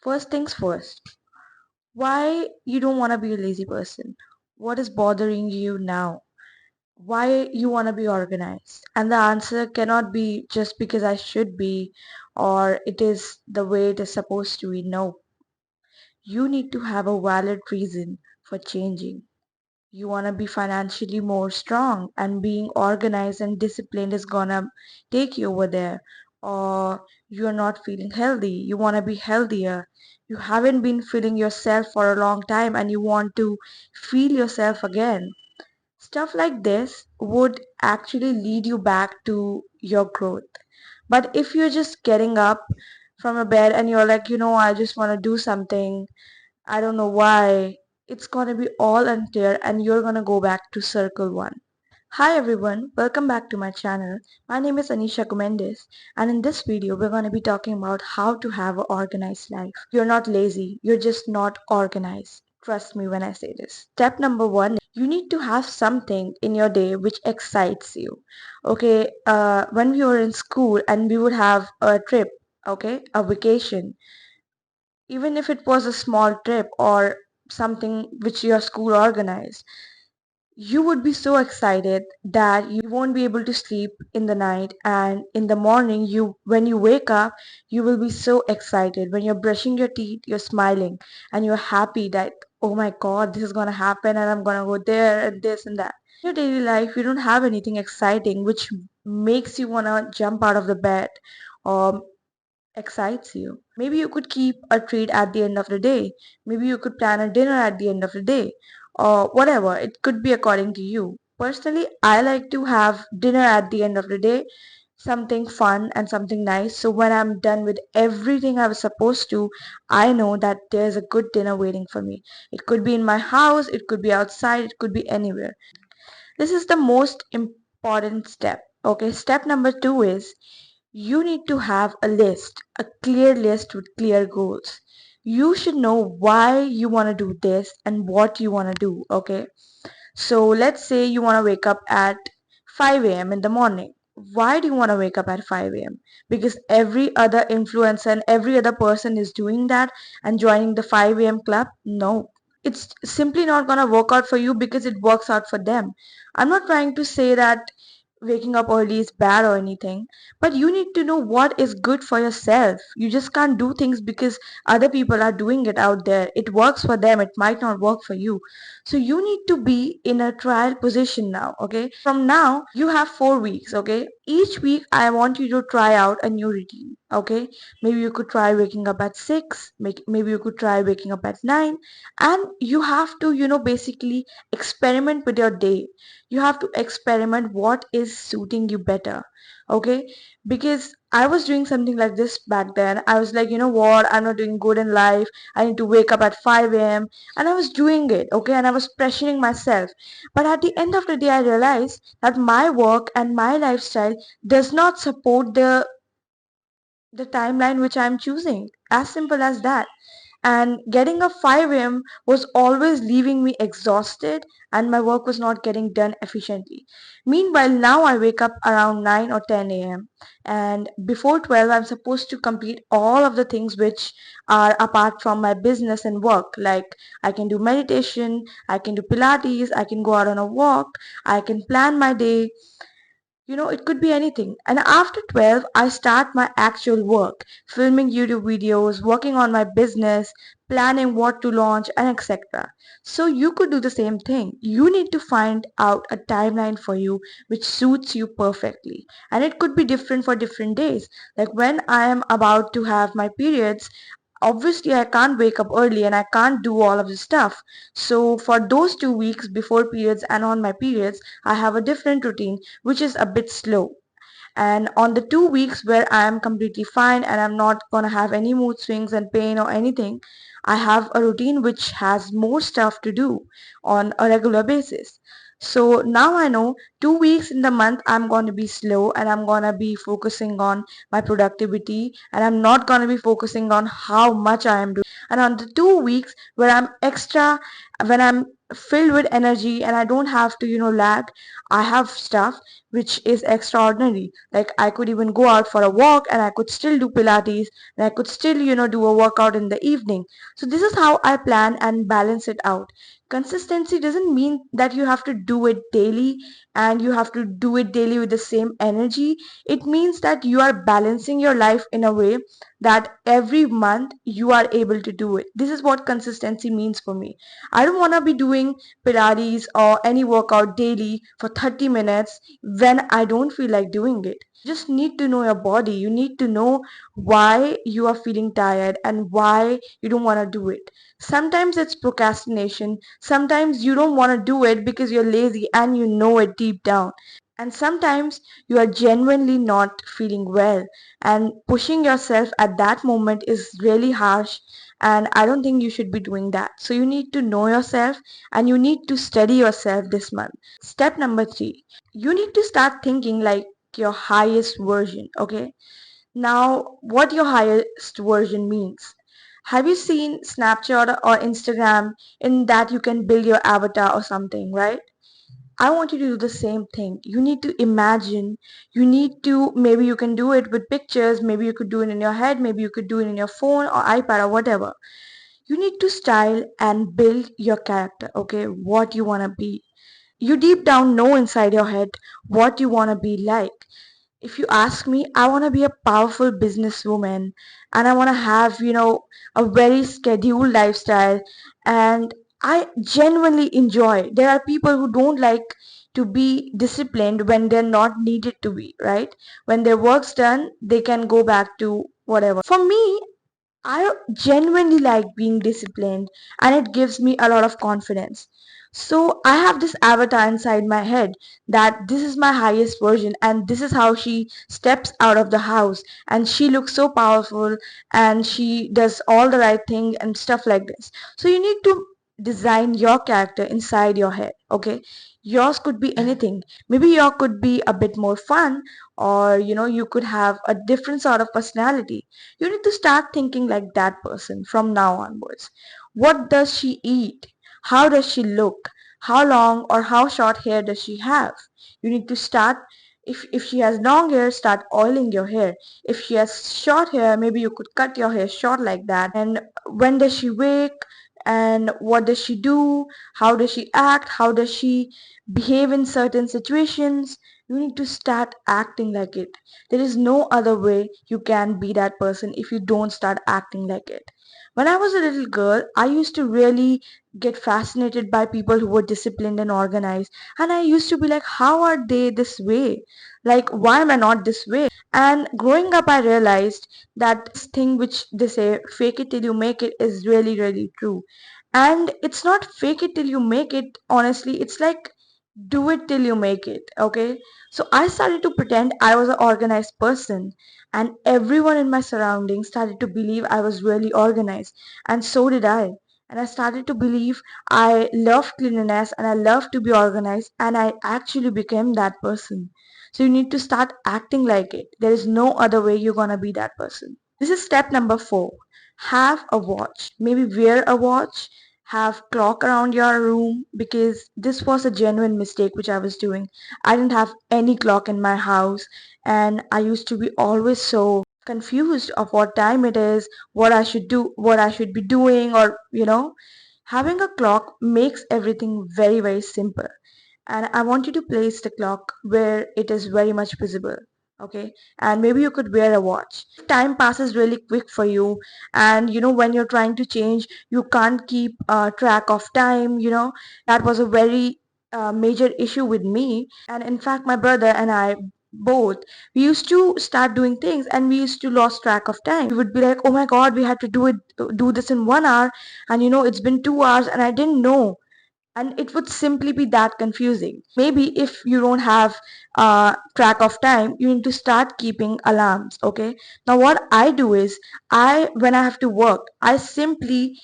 First things first, why you don't want to be a lazy person? What is bothering you now? Why you want to be organized? And the answer cannot be just because I should be or it is the way it is supposed to be. No, you need to have a valid reason for changing. You want to be financially more strong, and being organized and disciplined is gonna take you over there. Or you're not feeling healthy, you want to be healthier. You haven't been feeling yourself for a long time and you want to feel yourself again. Stuff like this would actually lead you back to your growth. But if you're just getting up from a bed and you're like, I just want to do something, I don't know why, it's gonna be all unclear and you're gonna go back to circle one. Hi everyone, welcome back to my channel. My name is Anisha Comendes, and in this video we're going to be talking about how to have an organized life. You're not lazy, you're just not organized. Trust me when I say this. Step number one, you need to have something in your day which excites you. Okay, when we were in school and we would have a trip, okay, a vacation, even if it was a small trip or something which your school organized, you would be so excited that you won't be able to sleep in the night, and in the morning, when you wake up, you will be so excited. When you're brushing your teeth, you're smiling and you're happy that, oh my god, this is going to happen and I'm going to go there and this and that. In your daily life, you don't have anything exciting which makes you want to jump out of the bed or excites you. Maybe you could keep a treat at the end of the day. Maybe you could plan a dinner at the end of the day, or whatever. It could be according to you. Personally, I like to have dinner at the end of the day, something fun and something nice. So when I'm done with everything I was supposed to, I know that there's a good dinner waiting for me. It could be in my house, it could be outside, it could be anywhere. This is the most important step. Okay, step number two is you need to have a list, a clear list with clear goals. You should know why you want to do this and what you want to do, okay? So let's say you want to wake up at 5 a.m. in the morning. Why do you want to wake up at 5 a.m.? Because every other influencer and every other person is doing that and joining the 5 a.m. club? No. It's simply not going to work out for you because it works out for them. I'm not trying to say that waking up early is bad or anything, but you need to know what is good for yourself. You just can't do things because other people are doing it out there. It works for them, it might not work for you. So you need to be in a trial position now, okay? From now, you have 4 weeks, okay? Each week, I want you to try out a new routine, okay? Maybe you could try waking up at 6, maybe you could try waking up at 9, and you have to, basically experiment with your day. You have to experiment what is suiting you better, okay? Because I was doing something like this back then. I was like, you know what, I'm not doing good in life, I need to wake up at 5 a.m. And I was doing it, okay, and I was pressuring myself. But at the end of the day, I realized that my work and my lifestyle does not support the timeline which I'm choosing. As simple as that. And getting up 5 a.m. was always leaving me exhausted and my work was not getting done efficiently. Meanwhile, now I wake up around 9 or 10 a.m. and before 12 I'm supposed to complete all of the things which are apart from my business and work. Like I can do meditation, I can do Pilates, I can go out on a walk, I can plan my day, it could be anything. And after 12, I start my actual work, filming YouTube videos, working on my business, planning what to launch, and etc. So you could do the same thing. You need to find out a timeline for you which suits you perfectly. And it could be different for different days. Like when I am about to have my periods, obviously I can't wake up early and I can't do all of this stuff. So for those 2 weeks before periods and on my periods, I have a different routine which is a bit slow. And on the 2 weeks where I am completely fine and I'm not gonna have any mood swings and pain or anything, I have a routine which has more stuff to do on a regular basis. So now I know 2 weeks in the month I'm going to be slow and I'm going to be focusing on my productivity and I'm not going to be focusing on how much I am doing. And on the 2 weeks where I'm extra when I'm filled with energy and I don't have to, lag, I have stuff which is extraordinary. Like I could even go out for a walk and I could still do Pilates and I could still, do a workout in the evening. So this is how I plan and balance it out. Consistency doesn't mean that you have to do it daily and you have to do it daily with the same energy. It means that you are balancing your life in a way that every month you are able to do it. This is what consistency means for me. I don't want to be doing Pilates or any workout daily for 30 minutes when I don't feel like doing it. You just need to know your body. You need to know why you are feeling tired and why you don't want to do it. Sometimes it's procrastination. Sometimes you don't want to do it because you're lazy and you know it deep down. And sometimes you are genuinely not feeling well, and pushing yourself at that moment is really harsh. And I don't think you should be doing that. So you need to know yourself and you need to study yourself this month. Step number three, you need to start thinking like your highest version. Okay, now what your highest version means. Have you seen Snapchat or Instagram in that you can build your avatar or something, right? I want you to do the same thing. You need to imagine. You need to, maybe you can do it with pictures, maybe you could do it in your head, maybe you could do it in your phone or iPad or whatever. You need to style and build your character, okay? What you want to be. You deep down know inside your head what you want to be like. If you ask me, I want to be a powerful businesswoman and I want to have, a very scheduled lifestyle, and I genuinely enjoy. There are people who don't like to be disciplined when they're not needed to be, right? When their work's done, they can go back to whatever. For me, I genuinely like being disciplined and it gives me a lot of confidence. So I have this avatar inside my head that this is my highest version and this is how she steps out of the house and she looks so powerful and she does all the right thing and stuff like this. So you need to design your character inside your head, okay? Yours could be anything. Maybe yours could be a bit more fun, or you could have a different sort of personality. You need to start thinking like that person from now onwards. What does she eat? How does she look? How long or how short hair does she have? You need to start, if she has long hair, start oiling your hair. If she has short hair, maybe you could cut your hair short like that. And when does she wake? And what does she do? How does she act? How does she behave in certain situations? You need to start acting like it. There is no other way you can be that person if you don't start acting like it. When I was a little girl, I used to really get fascinated by people who were disciplined and organized. And I used to be like, how are they this way? Like, why am I not this way? And growing up, I realized that this thing which they say, fake it till you make it, is really, really true. And it's not fake it till you make it, honestly. It's like do it till you make it, okay? So I started to pretend I was an organized person, and everyone in my surroundings started to believe I was really organized, and so did I. And I started to believe I love cleanliness and I love to be organized, and I actually became that person. So you need to start acting like it. There is no other way you're gonna be that person. This is step number four. Have a watch. Maybe wear a watch, have clock around your room, because this was a genuine mistake which I was doing. I didn't have any clock in my house and I used to be always so confused of what time it is, what I should do, what I should be doing, or having a clock makes everything very, very simple. And I want you to place the clock where it is very much visible. Okay, and maybe you could wear a watch. If time passes really quick for you, and when you're trying to change, you can't keep track of time. That was a very major issue with me. And in fact, my brother and I both, we used to start doing things and we used to lose track of time. We would be like, oh my god, we had to do this in 1 hour, and it's been 2 hours and I didn't know. And it would simply be that confusing. Maybe if you don't have track of time, you need to start keeping alarms. Okay, now what I do is, I when I have to work, I simply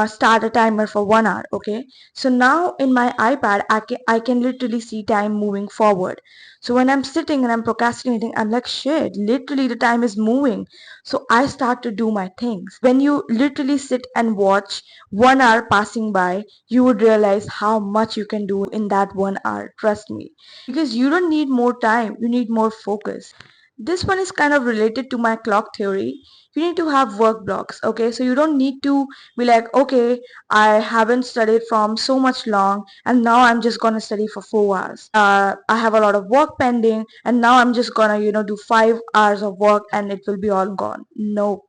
start a timer for 1 hour. Okay, so now in my iPad, I can literally see time moving forward. So when I'm sitting and I'm procrastinating, I'm like, shit, literally the time is moving. So I start to do my things. When you literally sit and watch 1 hour passing by, you would realize how much you can do in that 1 hour. Trust me. Because you don't need more time, you need more focus. This one is kind of related to my clock theory. You need to have work blocks, okay? So you don't need to be like, okay, I haven't studied from so much long and now I'm just gonna study for 4 hours. I have a lot of work pending and now I'm just gonna, do 5 hours of work and it will be all gone. Nope.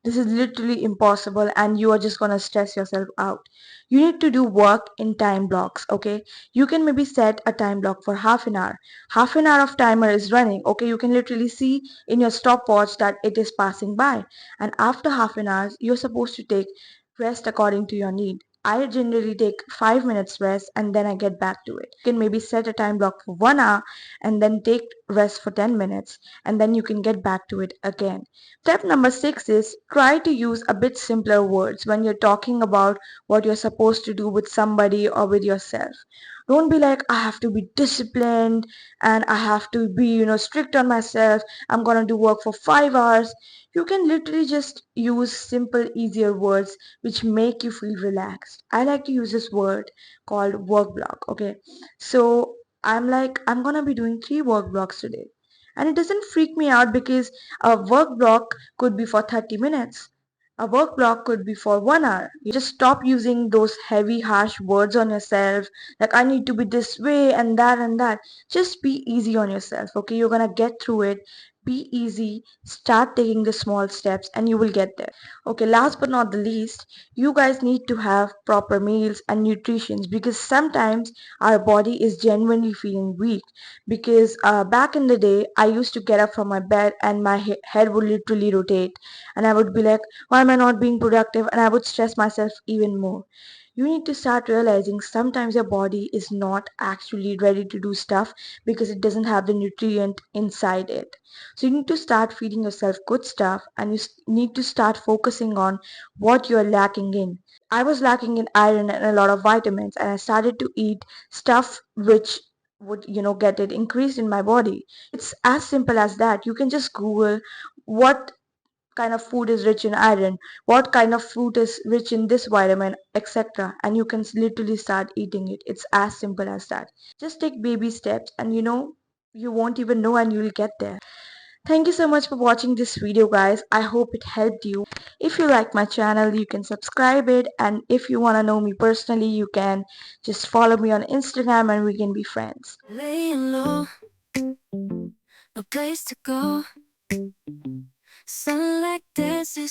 This is literally impossible and you are just gonna stress yourself out. You need to do work in time blocks, okay? You can maybe set a time block for half an hour. Half an hour of timer is running, okay? You can literally see in your stopwatch that it is passing by. And after half an hour, you're supposed to take rest according to your need. I generally take 5 minutes rest and then I get back to it. You can maybe set a time block for 1 hour and then take rest for 10 minutes and then you can get back to it again. Step number 6 is try to use a bit simpler words when you're talking about what you're supposed to do with somebody or with yourself. Don't be like, I have to be disciplined and I have to be, strict on myself. I'm gonna do work for 5 hours. You can literally just use simple, easier words which make you feel relaxed. I like to use this word called work block. Okay, so I'm like, I'm gonna be doing 3 work blocks today. And it doesn't freak me out because a work block could be for 30 minutes. A work block could be for 1 hour. You just stop using those heavy, harsh words on yourself, like I need to be this way and that and that. Just be easy on yourself, okay? You're gonna get through it. Be easy, start taking the small steps, and you will get there. Okay, last but not the least, you guys need to have proper meals and nutrition because sometimes our body is genuinely feeling weak. Because back in the day, I used to get up from my bed and my head would literally rotate, and I would be like, why am I not being productive? And I would stress myself even more. You need to start realizing sometimes your body is not actually ready to do stuff because it doesn't have the nutrient inside it. So you need to start feeding yourself good stuff and you need to start focusing on what you're lacking in. I was lacking in iron and a lot of vitamins and I started to eat stuff which would get it increased in my body. It's as simple as that. You can just Google what kind of food is rich in iron, what kind of fruit is rich in this vitamin, etc. And you can literally start eating it. It's as simple as that. Just take baby steps and you won't even know and you'll get there. Thank you so much for watching this video, guys. I hope it helped you. If you like my channel, you can subscribe it, and if you want to know me personally, you can just follow me on Instagram and we can be friends. Laying low, no place to go. Sun like this is